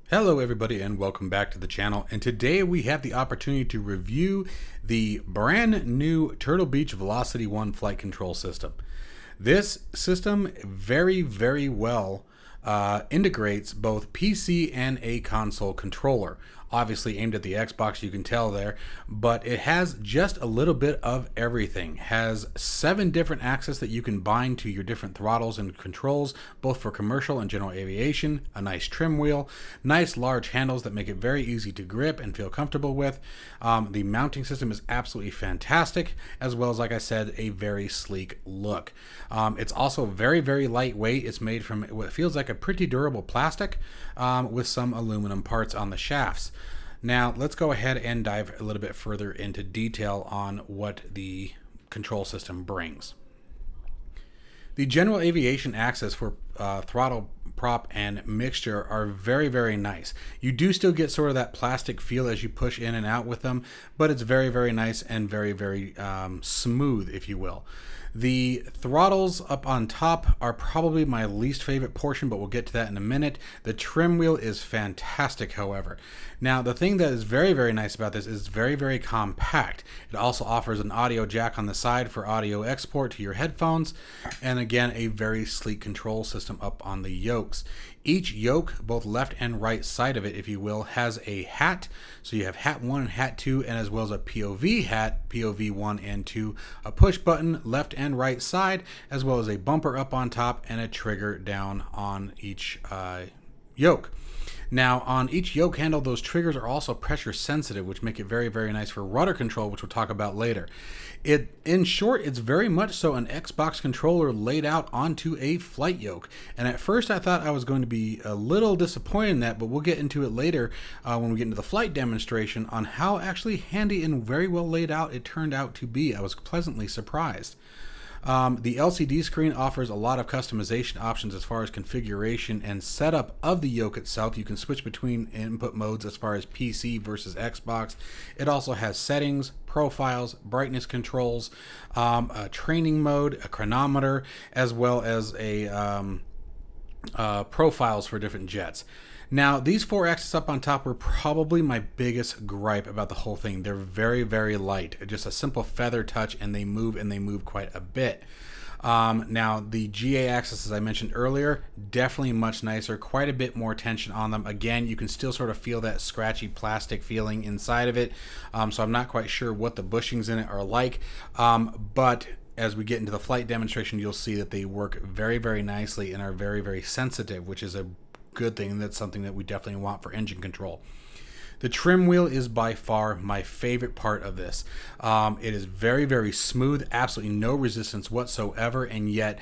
Hello everybody and welcome back to the channel, and today we have the opportunity to review the brand new Turtle Beach VelocityOne flight control system. This system very well integrates both PC and a console controller. Obviously aimed at the Xbox, you can tell there, but it has just a little bit of everything. Has 7 different axes that you can bind to your different throttles and controls, both for commercial and general aviation, a nice trim wheel, nice large handles that make it very easy to grip and feel comfortable with. The mounting system is absolutely fantastic, as well as, like I said, a very sleek look. It's also very lightweight. It's made from what feels like a pretty durable plastic with some aluminum parts on the shafts. Now let's go ahead and dive a little bit further into detail on what the control system brings. The general aviation axis for throttle, prop, and mixture are very nice. You do still get sort of that plastic feel as you push in and out with them, but it's very nice and very smooth, if you will. The throttles up on top are probably my least favorite portion, but we'll get to that in a minute. The trim wheel is fantastic, however. Now, the thing that is very nice about this is very compact. It also offers an audio jack on the side for audio export to your headphones, and again, a very sleek control system up on the yokes. Each yoke, both left and right side of it, if you will, has a hat. So you have hat 1 and hat 2, and as well as a POV hat, POV 1 and 2, a push button left and right side, as well as a bumper up on top and a trigger down on each yoke. Now, on each yoke handle, those triggers are also pressure sensitive, which make it very nice for rudder control, which we'll talk about later. In short, it's very much so an Xbox controller laid out onto a flight yoke. And at first I thought I was going to be a little disappointed in that, but we'll get into it later when we get into the flight demonstration on how actually handy and very well laid out it turned out to be. I was pleasantly surprised. The LCD screen offers a lot of customization options as far as configuration and setup of the yoke itself. You can switch between input modes as far as PC versus Xbox. It also has settings, profiles, brightness controls, a training mode, a chronometer, as well as a profiles for different jets. Now, these 4 axes up on top were probably my biggest gripe about the whole thing. They're very light, just a simple feather touch, and they move quite a bit. Now, the GA axis, as I mentioned earlier, definitely much nicer, quite a bit more tension on them. Again, you can still sort of feel that scratchy plastic feeling inside of it, so I'm not quite sure what the bushings in it are like, but as we get into the flight demonstration, you'll see that they work very nicely and are very sensitive, which is a good thing. That's something that we definitely want for engine control. The trim wheel is by far my favorite part of this. It is very smooth, absolutely no resistance whatsoever, and yet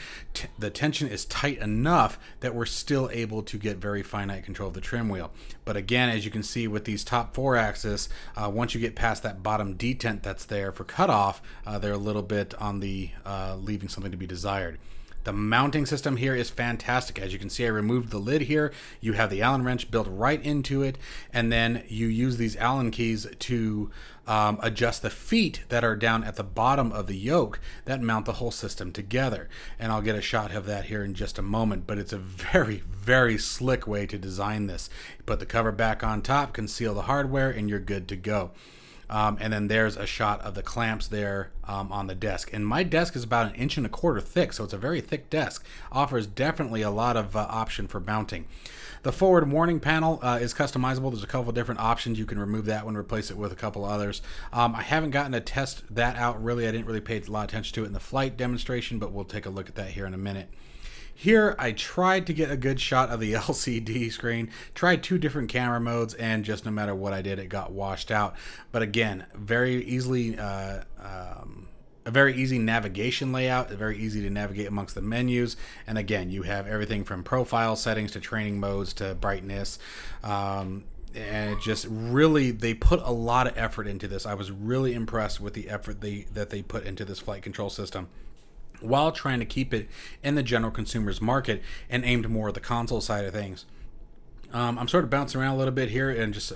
the tension is tight enough that we're still able to get very finite control of the trim wheel. But again, as you can see with these top 4 axis, once you get past that bottom detent that's there for cutoff, they're a little bit on the leaving something to be desired. The mounting system here is fantastic. As you can see, I removed the lid here. You have the Allen wrench built right into it, and then you use these Allen keys to adjust the feet that are down at the bottom of the yoke that mount the whole system together. And I'll get a shot of that here in just a moment, but it's a very slick way to design this. Put the cover back on top, conceal the hardware, and you're good to go. And then there's a shot of the clamps there on the desk. And my desk is about 1.25 inches thick, so it's a very thick desk. Offers definitely a lot of option for mounting. The forward warning panel is customizable. There's a couple of different options. You can remove that one, replace it with a couple others. I haven't gotten to test that out really. I didn't really pay a lot of attention to it in the flight demonstration, but we'll take a look at that here in a minute. Here, I tried to get a good shot of the LCD screen, tried 2 different camera modes, and just no matter what I did, it got washed out. But again, very easily, a very easy navigation layout, very easy to navigate amongst the menus. And again, you have everything from profile settings to training modes to brightness. And it just really, they put a lot of effort into this. I was really impressed with the effort that they put into this flight control system, while trying to keep it in the general consumer's market and aimed more at the console side of things. I'm sort of bouncing around a little bit here and just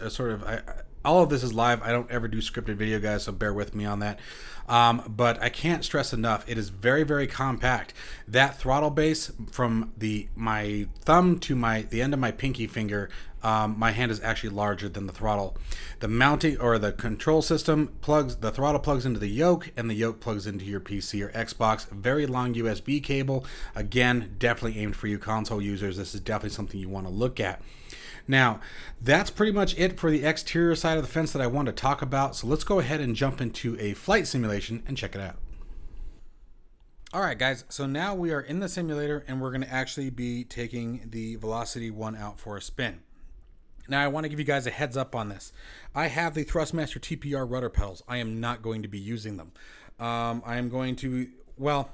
all of this is live. I don't ever do scripted video, guys, so bear with me on that. But I can't stress enough, it is very, very compact. That throttle base from my thumb to the end of my pinky finger, my hand is actually larger than the throttle. The mounting or the control system the throttle plugs into the yoke, and the yoke plugs into your PC or Xbox. Very long USB cable. Again, definitely aimed for you console users. This is definitely something you want to look at. Now, that's pretty much it for the exterior side of the fence that I want to talk about. So let's go ahead and jump into a flight simulation and check it out. All right, guys, so now we are in the simulator and we're going to actually be taking the VelocityOne out for a spin. Now, I want to give you guys a heads up on this. I have the Thrustmaster TPR rudder pedals. I am not going to be using them. I am going to, well,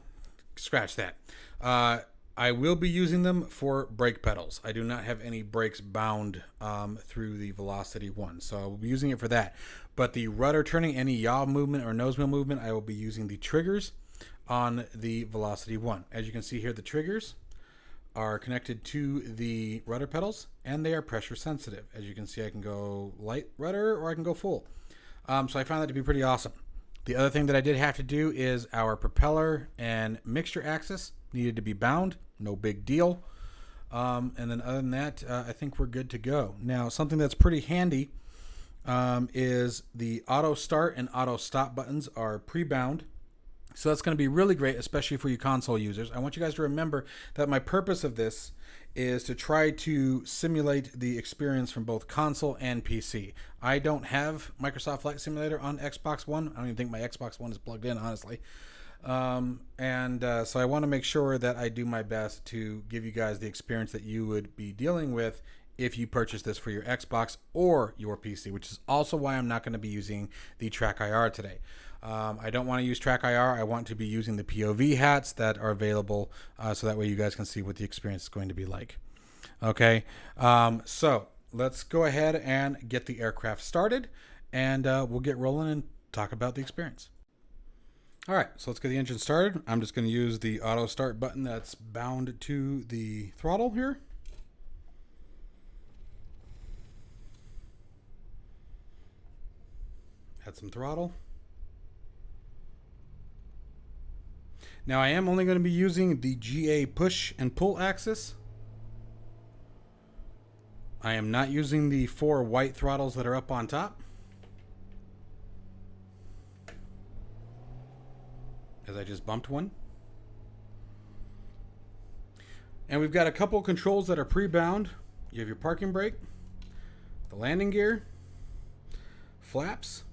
scratch that. I will be using them for brake pedals. I do not have any brakes bound through the VelocityOne, so I will be using it for that. But the rudder turning, any yaw movement or nose wheel movement, I will be using the triggers on the VelocityOne. As you can see here, the triggers are connected to the rudder pedals, and they are pressure sensitive. As you can see, I can go light rudder or I can go full. So I found that to be pretty awesome. The other thing that I did have to do is our propeller and mixture axis needed to be bound. No big deal. And then other than that, I think we're good to go. Now, something that's pretty handy is the auto start and auto stop buttons are pre-bound. So that's going to be really great, especially for you console users. I want you guys to remember that my purpose of this is to try to simulate the experience from both console and PC. I don't have Microsoft Flight Simulator on Xbox One. I don't even think my Xbox One is plugged in, honestly. So I want to make sure that I do my best to give you guys the experience that you would be dealing with if you purchase this for your Xbox or your PC, which is also why I'm not going to be using the Track IR today. I don't want to use Track IR. I want to be using the POV hats that are available so that way you guys can see what the experience is going to be like. Okay, so let's go ahead and get the aircraft started, and we'll get rolling and talk about the experience. All right, so let's get the engine started. I'm just going to use the auto start button that's bound to the throttle here. Add some throttle. Now I am only going to be using the GA push and pull axis. I am not using the 4 white throttles that are up on top, as I just bumped one. And we've got a couple controls that are pre-bound. You have your parking brake, the landing gear, flaps.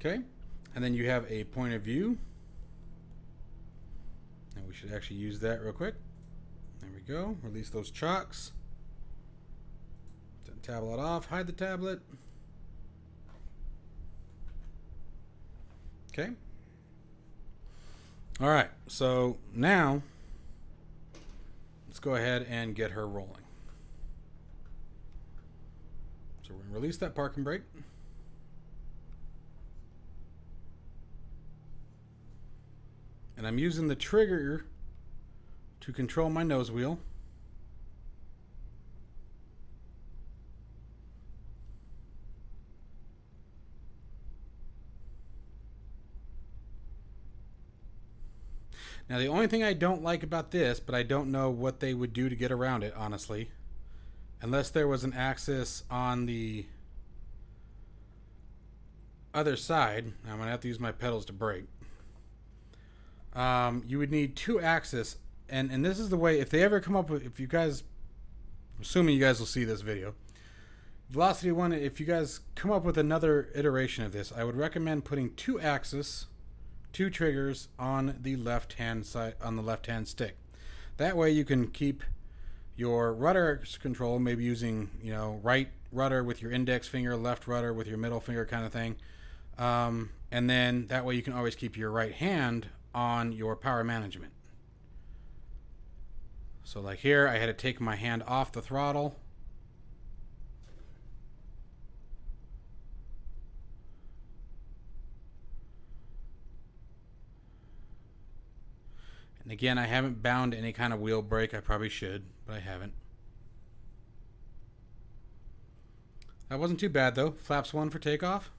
Okay. And then you have a point of view. And we should actually use that real quick. There we go. Release those chocks. Turn the tablet off. Hide the tablet. Okay. All right. So now let's go ahead and get her rolling. So we're going to release that parking brake. And I'm using the trigger to control my nose wheel. Now, the only thing I don't like about this, but I don't know what they would do to get around it, honestly, unless there was an axis on the other side. I'm going to have to use my pedals to brake. You would need 2 axes, and this is the way, if they ever come up with, if you guys, assuming you guys will see this video, VelocityOne, if you guys come up with another iteration of this, I would recommend putting 2 axes, 2 triggers on the left hand side, on the left hand stick. That way you can keep your rudder control, maybe using, you know, right rudder with your index finger, left rudder with your middle finger kind of thing. And then that way you can always keep your right hand on your power management. So like here, I had to take my hand off the throttle. And again, I haven't bound any kind of wheel brake. I probably should, but I haven't. That wasn't too bad though. Flaps 1 for takeoff.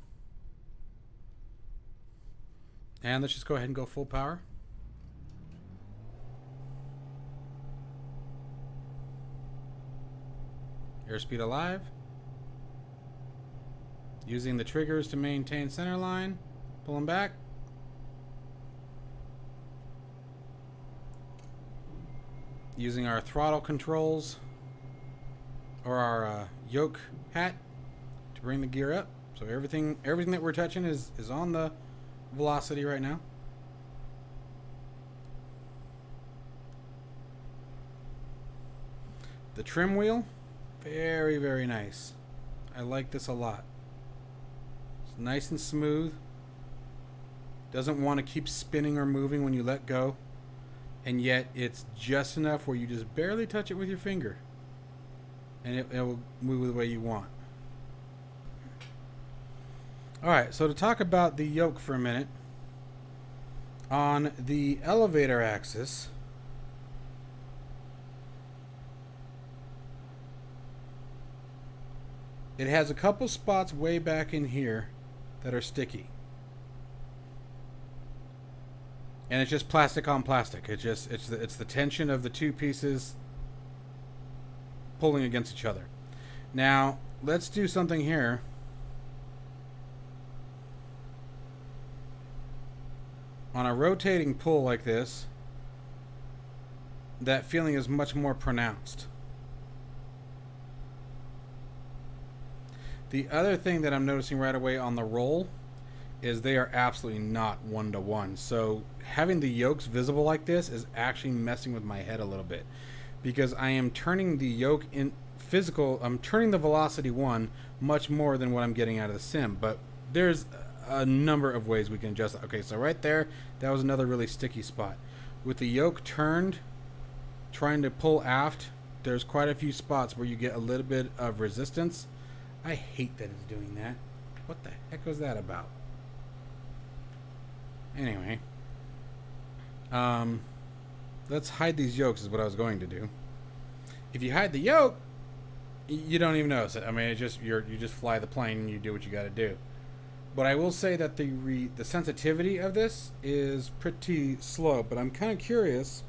And let's just go ahead and go full power. Airspeed alive. Using the triggers to maintain center line. Pulling back. Using our throttle controls or our yoke hat to bring the gear up. So everything that we're touching is on the velocity right now. The trim wheel, very, very nice. I like this a lot. It's nice and smooth. Doesn't want to keep spinning or moving when you let go. And yet it's just enough where you just barely touch it with your finger. And it will move the way you want. Alright, so to talk about the yoke for a minute. On the elevator axis, it has a couple spots way back in here that are sticky. And it's just plastic on plastic. It's the tension of the two pieces pulling against each other. Now, let's do something here. On a rotating pull like this, that feeling is much more pronounced. The other thing that I'm noticing right away on the roll is they are absolutely not one-to-one. So having the yokes visible like this is actually messing with my head a little bit, because I am turning the yoke in physical, I'm turning the VelocityOne much more than what I'm getting out of the sim, but there's a number of ways we can adjust it. Okay, so right there, that was another really sticky spot. With the yoke turned, trying to pull aft, there's quite a few spots where you get a little bit of resistance. I hate that it's doing that. What the heck was that about? Anyway, let's hide these yokes is what I was going to do. If you hide the yoke, you don't even notice it. I mean, you just fly the plane and you do what you got to do. But I will say that the sensitivity of this is pretty slow. But I'm kind of curious.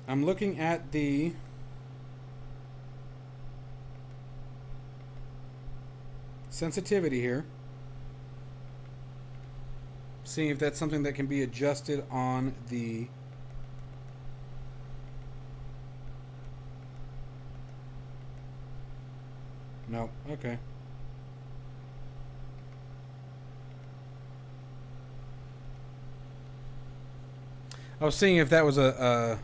I'm looking at the sensitivity here, seeing if that's something that can be adjusted on the no. Okay. I was seeing if that was a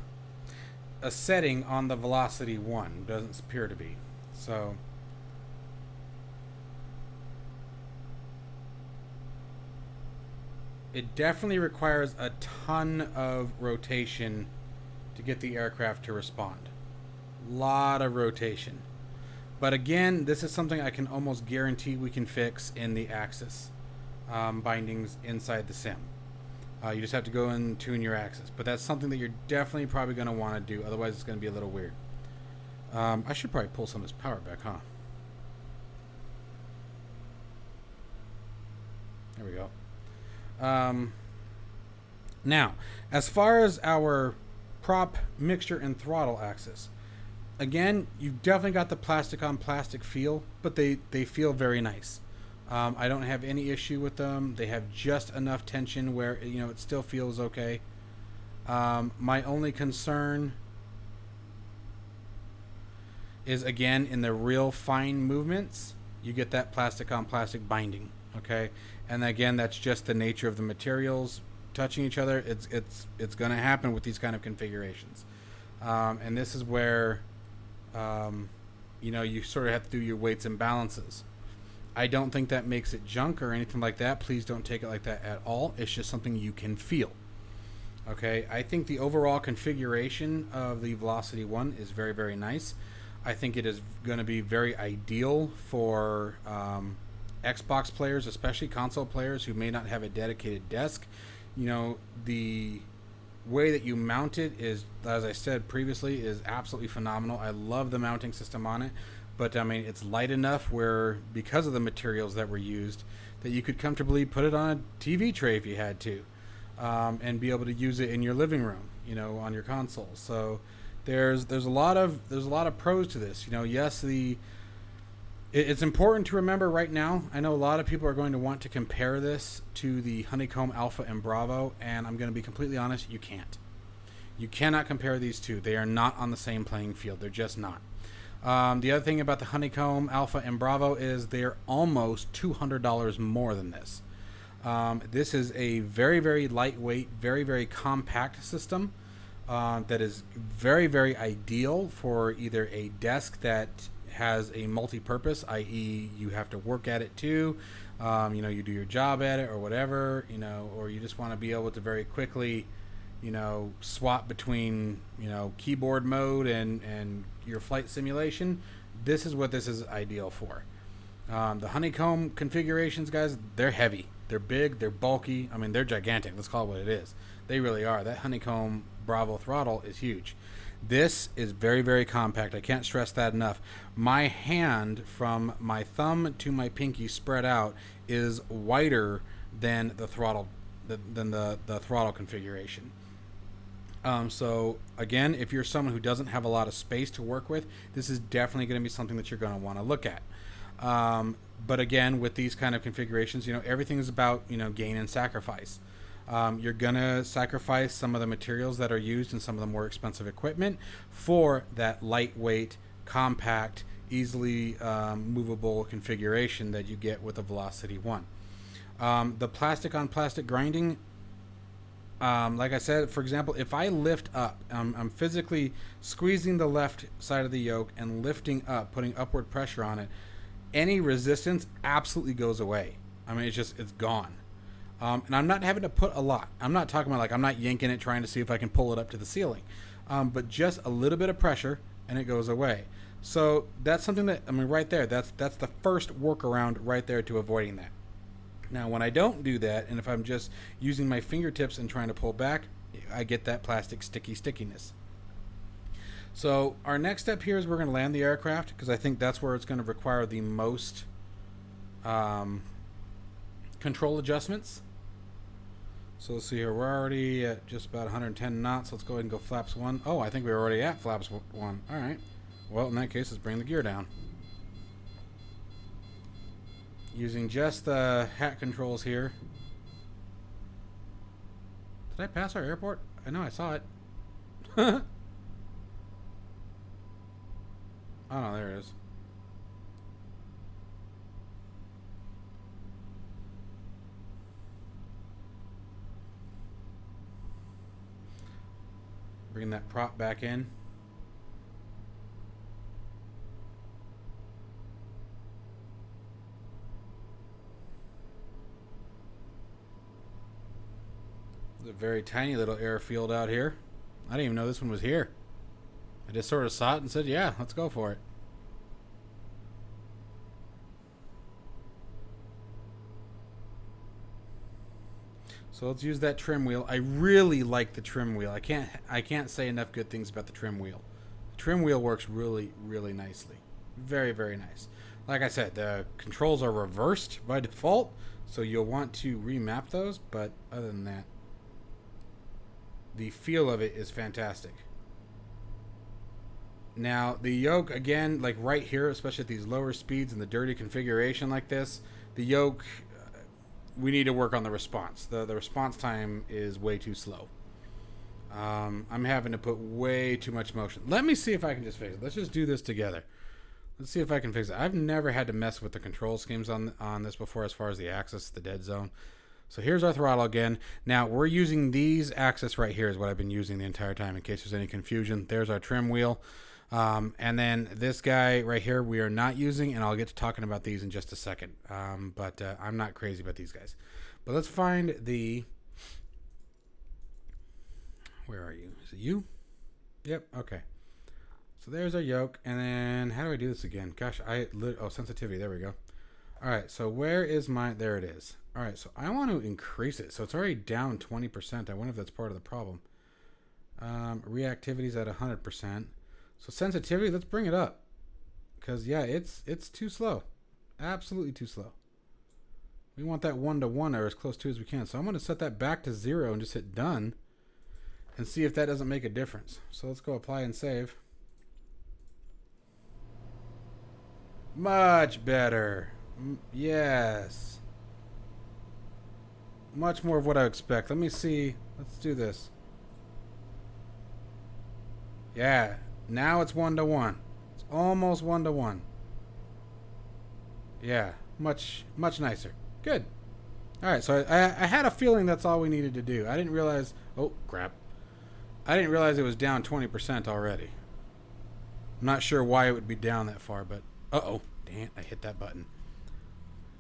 setting on the VelocityOne. Doesn't appear to be. So it definitely requires a ton of rotation to get the aircraft to respond. Lot of rotation. But again, this is something I can almost guarantee we can fix in the axis bindings inside the sim. You just have to go and tune your axis. But that's something that you're definitely probably going to want to do. Otherwise, it's going to be a little weird. I should probably pull some of this power back, huh? There we go. Now, as far as our prop, mixture, and throttle axis, again, you've definitely got the plastic on plastic feel, but they feel very nice. I don't have any issue with them. They have just enough tension where it still feels okay. My only concern is, again, in the real fine movements, you get that plastic on plastic binding. Okay, and again, that's just the nature of the materials touching each other. It's going to happen with these kind of configurations, and this is where you sort of have to do your weights and balances. I don't think that makes it junk or anything like that. Please don't take it like that at all. It's just something you can feel. Okay, I think the overall configuration of the VelocityOne is very, very nice. I think it is going to be very ideal for Xbox players, especially console players who may not have a dedicated desk. The way that you mount it is, as I said previously, is absolutely phenomenal. I love the mounting system on it, but I mean, it's light enough where, because of the materials that were used, that you could comfortably put it on a TV tray if you had to, and be able to use it in your living room, you know, on your console. So there's a lot of pros to this. You know, yes, it's important to remember right now. I know a lot of people are going to want to compare this to the Honeycomb Alpha and Bravo, and I'm going to be completely honest, you can't. You cannot compare these two. They are not on the same playing field. They're just not. The other thing about the Honeycomb Alpha and Bravo is they're almost $200 more than this. This is a very, very lightweight, very, very compact system that is very, very ideal for either a desk that has a multi-purpose, i.e. you have to work at it too, you know, you do your job at it or whatever, you know, or you just want to be able to very quickly, you know, swap between, you know, keyboard mode and your flight simulation. This is what this is ideal for. The Honeycomb configurations, guys, they're heavy, they're big, they're bulky. I mean, they're gigantic. Let's call it what it is. They really are. That Honeycomb Bravo throttle is huge. This is very, very compact. I can't stress that enough. My hand from my thumb to my pinky spread out is wider than the throttle, than the throttle configuration. So again, if you're someone who doesn't have a lot of space to work with, this is definitely going to be something that you're going to want to look at. But again, with these kind of configurations, you know, everything is about, you know, gain and sacrifice. You're going to sacrifice some of the materials that are used in some of the more expensive equipment for that lightweight, compact, easily movable configuration that you get with the VelocityOne. The plastic on plastic grinding, like I said, for example, if I lift up, I'm physically squeezing the left side of the yoke and lifting up, putting upward pressure on it, any resistance absolutely goes away. I mean, it's gone. And I'm not having to put a lot. I'm not talking about, like, I'm not yanking it trying to see if I can pull it up to the ceiling. But just a little bit of pressure and it goes away. So that's something that, I mean, right there, that's the first workaround right there to avoiding that. Now, when I don't do that, and if I'm just using my fingertips and trying to pull back, I get that plastic stickiness. So our next step here is we're going to land the aircraft, because I think that's where it's going to require the most control adjustments. So let's see here. We're already at just about 110 knots. Let's go ahead and go flaps 1. Oh, I think we're already at flaps 1. All right. Well, in that case, let's bring the gear down. Using just the hat controls here. Did I pass our airport? I know I saw it. Oh no, there it is. Bring that prop back in. There's a very tiny little airfield out here. I didn't even know this one was here. I just sort of saw it and said, yeah, let's go for it. So let's use that trim wheel. I really like the trim wheel. I can't say enough good things about the trim wheel. The trim wheel works really, really nicely. Very, very nice. Like I said, the controls are reversed by default, so you'll want to remap those, but other than that, the feel of it is fantastic. Now, the yoke, again, like right here, especially at these lower speeds and the dirty configuration like this, the yoke, we need to work on the response. The response time is way too slow. I'm having to put way too much motion. Let me see if I can just fix it. Let's just do this together. Let's see if I can fix it. I've never had to mess with the control schemes on this before as far as the axis, the dead zone. So here's our throttle again. Now, we're using these axis right here is what I've been using the entire time in case there's any confusion. There's our trim wheel. And then this guy right here we are not using, and I'll get to talking about these in just a second. But I'm not crazy about these guys. But let's find the... Where are you? Is it you? Yep, okay. So there's our yoke, and then how do I do this again? Gosh, oh, sensitivity, there we go. All right, so where is my... There it is. All right, so I want to increase it. So it's already down 20%. I wonder if that's part of the problem. Reactivity's at 100%. So sensitivity, let's bring it up. Because, yeah, it's too slow. Absolutely too slow. We want that 1-to-1 or as close to as we can. So I'm going to set that back to 0 and just hit done. And see if that doesn't make a difference. So let's go apply and save. Much better. Yes. Much more of what I expect. Let me see. Let's do this. Yeah. Now it's 1-to-1. It's almost 1-to-1. Yeah. Much nicer. Good. All right. So I had a feeling that's all we needed to do. I didn't realize. Oh, crap. I didn't realize it was down 20% already. I'm not sure why it would be down that far, but uh-oh. Damn, I hit that button.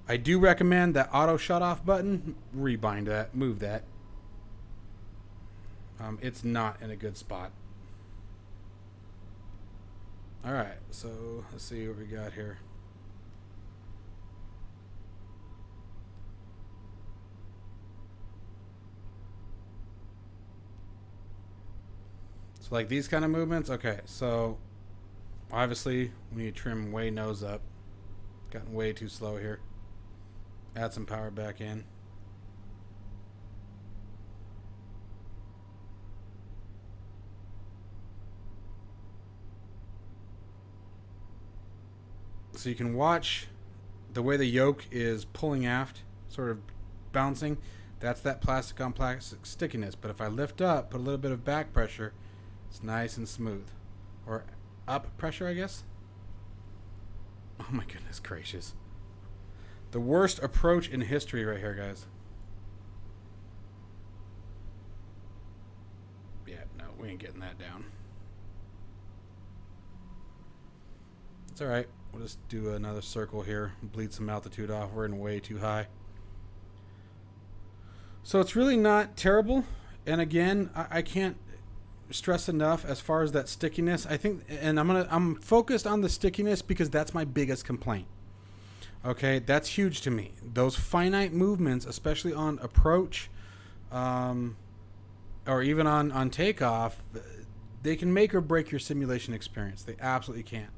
I do recommend that auto shut off button. Rebind that. Move that. It's not in a good spot. All right, so let's see what we got here. So like these kind of movements. Okay, so obviously we need to trim way nose up. Gotten way too slow here. Add some power back in. So you can watch the way the yoke is pulling aft, sort of bouncing. That's that plastic on plastic stickiness. But if I lift up, put a little bit of back pressure, it's nice and smooth. Or up pressure, I guess. Oh my goodness gracious. The worst approach in history right here, guys. Yeah, no, we ain't getting that down. It's alright. We'll just do another circle here. Bleed some altitude off. We're in way too high. So it's really not terrible. And again, I can't stress enough as far as that stickiness. I think, and I'm focused on the stickiness because that's my biggest complaint. Okay, that's huge to me. Those finite movements, especially on approach, or even on takeoff, they can make or break your simulation experience. They absolutely can.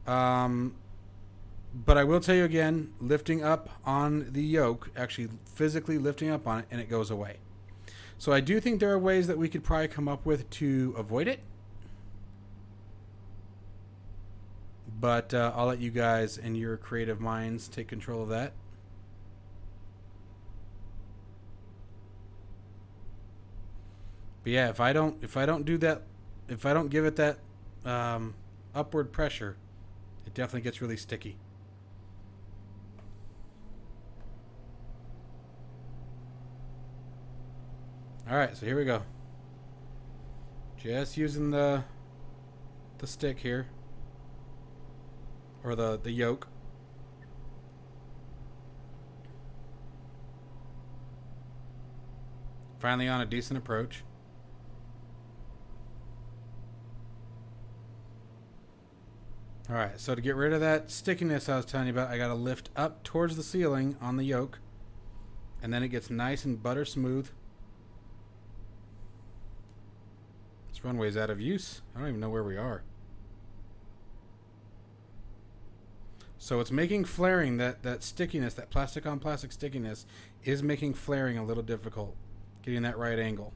But I will tell you again, lifting up on the yoke, actually physically lifting up on it, and it goes away. So I do think there are ways that we could probably come up with to avoid it. But I'll let you guys and your creative minds take control of that. But yeah, if I don't do that, if I don't give it that upward pressure, it definitely gets really sticky. All right, so here we go. Just using the stick here, or the yoke. Finally on a decent approach. All right, so to get rid of that stickiness I was telling you about, I got to lift up towards the ceiling on the yoke, and then it gets nice and butter smooth. This runway's out of use. I don't even know where we are. So it's making flaring, that stickiness, that plastic on plastic stickiness is making flaring a little difficult, getting that right angle.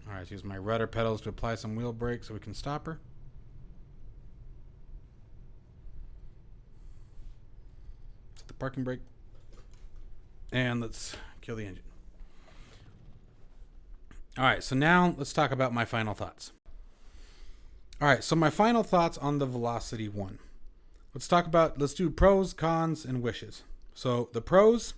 All right, use my rudder pedals to apply some wheel brake so we can stop her. Set the parking brake. And let's kill the engine. All right, so now let's talk about my final thoughts. All right, so my final thoughts on the VelocityOne. Let's do pros, cons, and wishes. So the pros,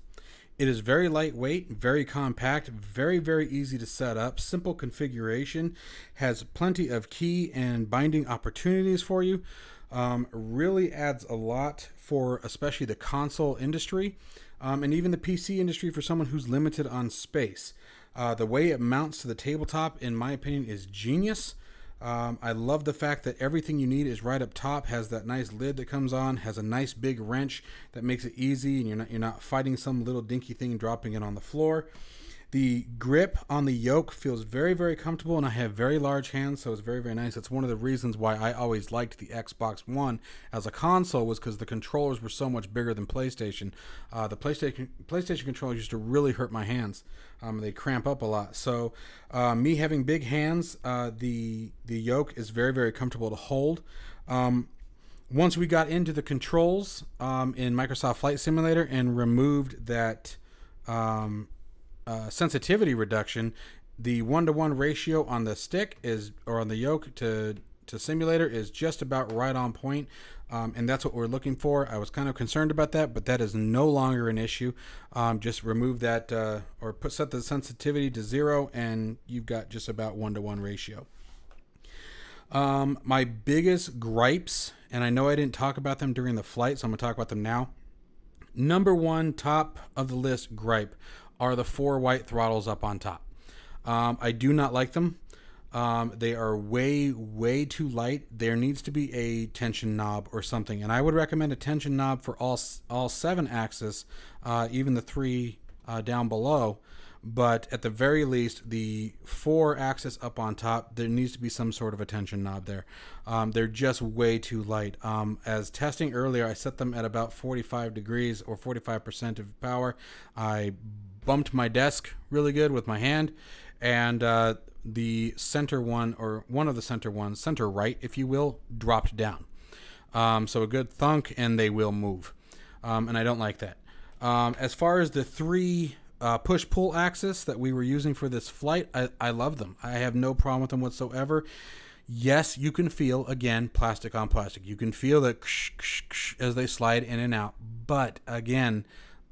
it is very lightweight, very compact, very, very easy to set up, simple configuration, has plenty of key and binding opportunities for you. Really adds a lot for especially the console industry. and even the PC industry for someone who's limited on space. The way it mounts to the tabletop, in my opinion, is genius. I love the fact that everything you need is right up top, has that nice lid that comes on, has a nice big wrench that makes it easy, and you're not fighting some little dinky thing dropping it on the floor. The grip on the yoke feels very, very comfortable, and I have very large hands, so it's very, very nice. It's one of the reasons why I always liked the Xbox One as a console, was because the controllers were so much bigger than PlayStation. The PlayStation controllers used to really hurt my hands. They cramp up a lot. So me having big hands, the yoke is very, very comfortable to hold. Once we got into the controls in Microsoft Flight Simulator and removed that sensitivity reduction, the 1-to-1 ratio on the stick on the yoke to simulator is just about right on point, and that's what we're looking for. I was kind of concerned about that, but that is no longer an issue. Just remove that or set the sensitivity to 0, and you've got just about 1-to-1 ratio. My biggest gripes, and I know I didn't talk about them during the flight, so I'm going to talk about them now. Number one, top of the list gripe, are the 4 white throttles up on top. I do not like them. They are way, way too light. There needs to be a tension knob or something, and I would recommend a tension knob for all 7 axis, even the 3 down below. But at the very least, the 4 axis up on top, there needs to be some sort of a tension knob there. They're just way too light. As testing earlier, I set them at about 45 degrees or 45% of power. I bumped my desk really good with my hand, and the center one, or one of the center ones, center right, if you will, dropped down. So a good thunk, and they will move. And I don't like that. As far as the 3 push-pull axis that we were using for this flight, I love them. I have no problem with them whatsoever. Yes, you can feel, again, plastic on plastic. You can feel that as they slide in and out. But again,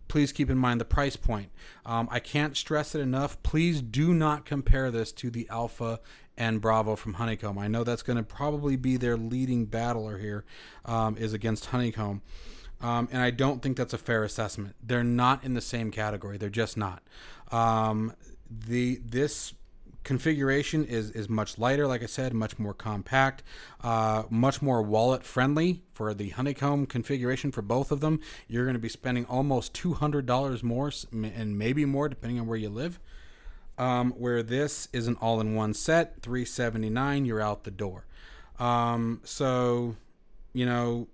please keep in mind the price point. I can't stress it enough. Please do not compare this to the Alpha and Bravo from Honeycomb. I know that's going to probably be their leading battler here, is against Honeycomb. And I don't think that's a fair assessment. They're not in the same category. They're just not. This configuration is much lighter, like I said, much more compact, much more wallet friendly. For the Honeycomb configuration for both of them, you're going to be spending almost $200 more, and maybe more depending on where you live. Where this is an all-in-one set, $379, you're out the door. So, you know,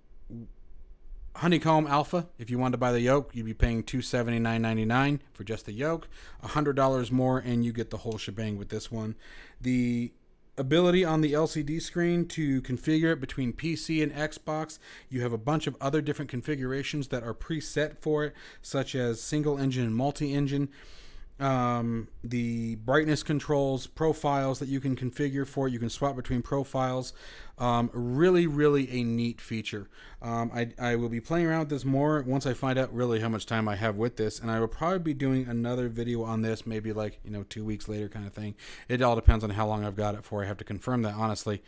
Honeycomb Alpha, if you wanted to buy the yoke, you'd be paying $279.99 for just the yoke, $100 more, and you get the whole shebang with this one. The ability on the LCD screen to configure it between PC and Xbox, you have a bunch of other different configurations that are preset for it, such as single engine and multi-engine. The brightness controls, profiles that you can configure for it. You can swap between profiles. Really, really a neat feature. I will be playing around with this more once I find out really how much time I have with this, and I will probably be doing another video on this, maybe like 2 weeks later kind of thing. It all depends on how long I've got it for. I have to confirm that, honestly.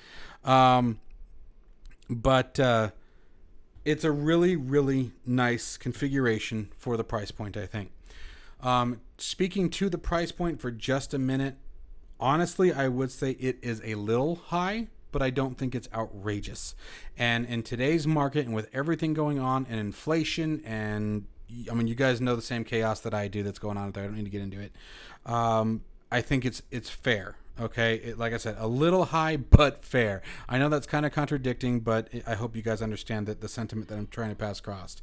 But it's a really, really nice configuration for the price point, I think. Speaking to the price point for just a minute, honestly, I would say it is a little high, but I don't think it's outrageous. And in today's market, and with everything going on, and inflation, and I mean, you guys know the same chaos that I do that's going on there. I don't need to get into it. I think it's fair. Okay, like I said, a little high, but fair. I know that's kind of contradicting, but I hope you guys understand that the sentiment that I'm trying to pass across.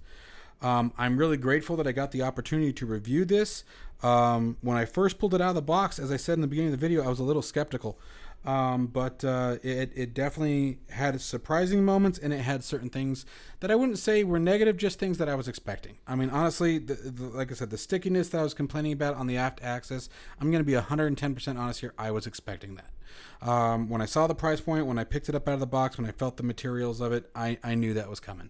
I'm really grateful that I got the opportunity to review this. When I first pulled it out of the box, as I said in the beginning of the video, I was a little skeptical. But it definitely had surprising moments, and it had certain things that I wouldn't say were negative, just things that I was expecting. I mean, honestly, like I said, the stickiness that I was complaining about on the aft axis, I'm going to be 110% honest here, I was expecting that. When I saw the price point, when I picked it up out of the box, when I felt the materials of it, I knew that was coming.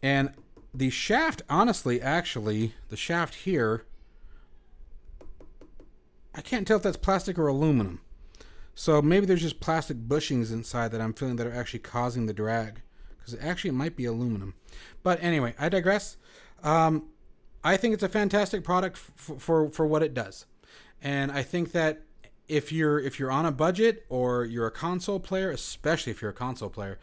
And the shaft, honestly, actually, the shaft here, I can't tell if that's plastic or aluminum. So maybe there's just plastic bushings inside that I'm feeling that are actually causing the drag. Because actually it might be aluminum. But anyway, I digress. I think it's a fantastic product for what it does, and I think that if you're on a budget or you're a console player, especially if you're a console player,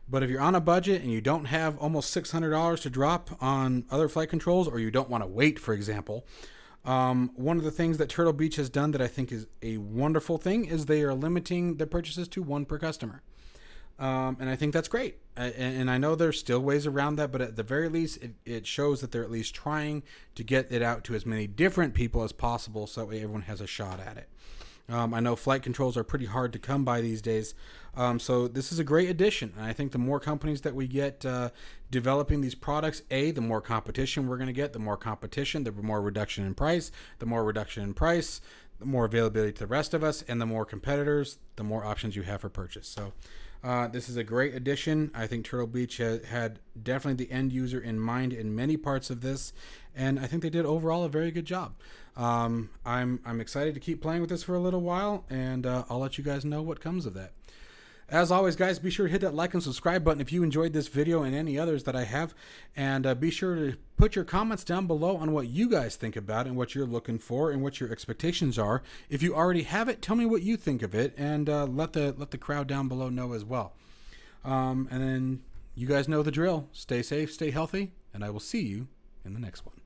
but if you're on a budget and you don't have almost $600 to drop on other flight controls, or you don't want to wait, for example, one of the things that Turtle Beach has done that I think is a wonderful thing is they are limiting the purchases to one per customer. And I think that's great. And I know there's still ways around that, but at the very least, it shows that they're at least trying to get it out to as many different people as possible, so that way everyone has a shot at it. I know flight controls are pretty hard to come by these days, so this is a great addition. And I think the more companies that we get developing these products, the more competition we're going to get. The more competition, the more reduction in price. The more reduction in price, the more availability to the rest of us, and the more competitors, the more options you have for purchase. So this is a great addition. I think Turtle Beach had definitely the end user in mind in many parts of this, and I think they did overall a very good job. I'm excited to keep playing with this for a little while, and I'll let you guys know what comes of that. As always, guys, be sure to hit that like and subscribe button if you enjoyed this video and any others that I have, and be sure to put your comments down below on what you guys think about it and what you're looking for and what your expectations are. If you already have it, tell me what you think of it, and let the crowd down below know as well. And then you guys know the drill. Stay safe, stay healthy, and I will see you in the next one.